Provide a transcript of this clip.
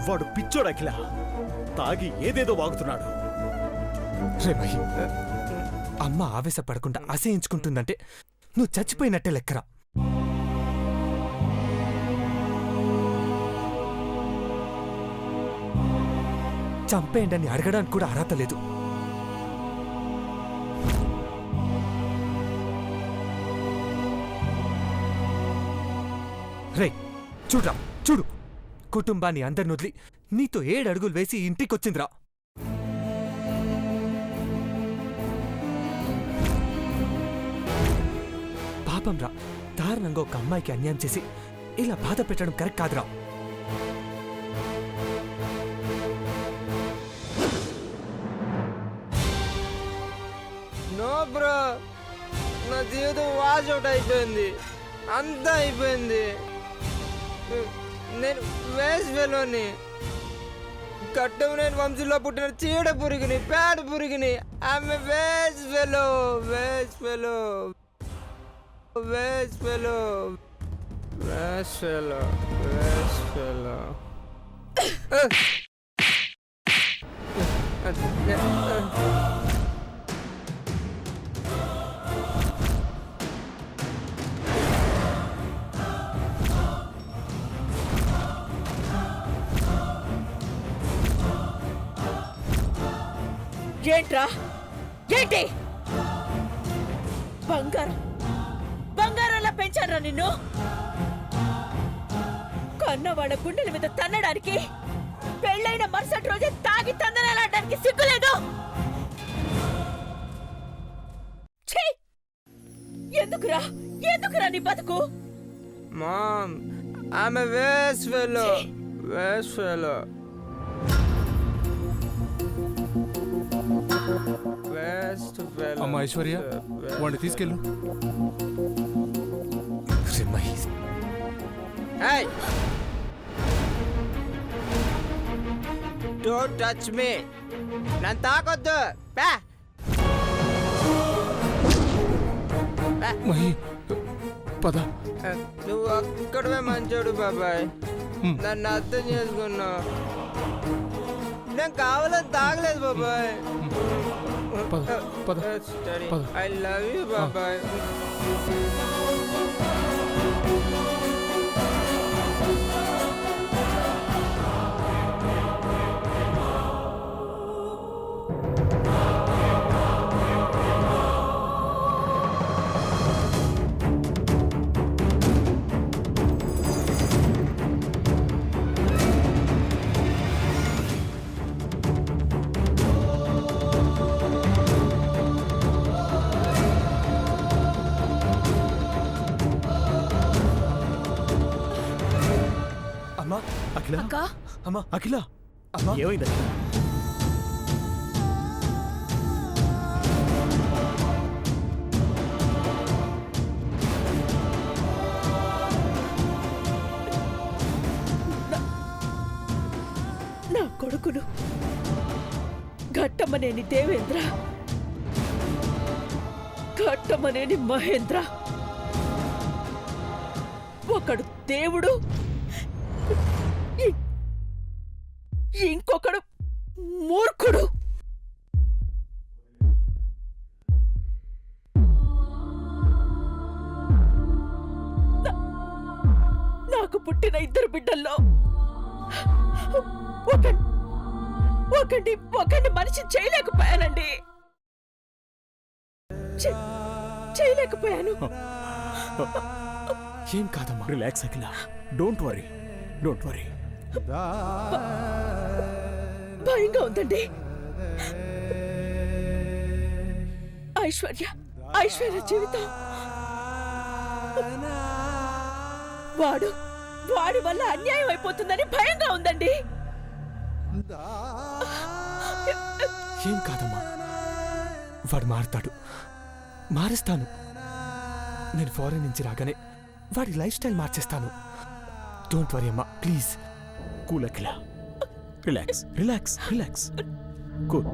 వాడు పిచ్చోడు అఖిల. తాగి ఏదేదో వాగుతున్నాడు. రే మహి, అమ్మ ఆవేశపడకుండా అసహించుకుంటుందంటే నువ్వు చచ్చిపోయినట్టే లెక్కరా. చంపేయండి అని అడగడానికి కూడా అర్హత లేదు. రే చూడ్రా, చూడు, కుటుంబాన్ని అందరిని వదిలి నీతో 7 అడుగులు వేసి ఇంటికొచ్చిందిరా. పాపం రా, దారుణంగా ఒక అమ్మాయికి అన్యాయం చేసి ఇలా బాధ పెట్టడం కరెక్ట్ కాదురా. నో బ్రో, నా జీవితం వాష్ అవుట్ అయిపోయింది, అంతా అయిపోయింది. నేను వేస్ట్ ఫెలోని, కట్టం నేను వంశంలో పుట్టిన చీడ పురుగుని, పేడ పురుగుని. ఆమె waste fellow, waste fellow, waste fellow, waste fellow, waste fellow. ఏంట్రా, ఏంటి? బంగారం బంగారంలా పెంచారా నిన్ను? కన్న వాళ్ళ గుండెల మీద తన్నడానికి, పెళ్ళైన మరుసటి రోజే తాగి తందనాలాడడానికి సిగ్గులేదు? ఛీ! ఎందుకురా, ఎందుకురా నీ బతుకు? మామ్, ఆమె waste fellow, waste fellow, waste fellow. అమ్మా ఐశ్వర్య, వాడిని తీసుకెళ్ళు. రే Mahi, Hey! Don't touch me! నన్ను తాకొద్దు! పా! మహి, పద. నువ్వు ఒక్కడవే మంచోడు బాబాయ్. నన్ను అర్థం చేసుకున్నావు. నేను కావాలని తాగలేదు బాబాయ్. పద, పద, పద. ఐ లవ్ యూ బాబాయ్. అమ్మా అఖిల, అక్కా, అమ్మా అఖిల, అమ్మా ఏమైంది అఖిల? నా కొడుకులు ఘట్టమనేని దేవేంద్ర, ఘట్టమనేని మహేంద్ర, ఒకడు దేవుడు, ఇంకొకడు మూర్ఖుడు. నాకు పుట్టిన 2 బిడ్డల్లో ఒకడిని మనిషి చేయలేకపోయానండి, చేయలేకపోయాను. ఏం కాదమ్మా, relax Akhila. Don't worry, don't worry. భయంగా ఉందండి. ఐశ్వర్య జీవితం వాడి వల్ల అన్యాయం అయిపోతుందని భయంగా ఉందండి. ఏం కాదమ్మా, వాడు మారుతాడు, మారుస్తాను. నేను ఫారెన్ నుంచి రాగానే వాడి లైఫ్ స్టైల్ మార్చేస్తాను. డోంట్ వరీ అమ్మా, please. Cool Akhila, relax, relax, relax. Cool.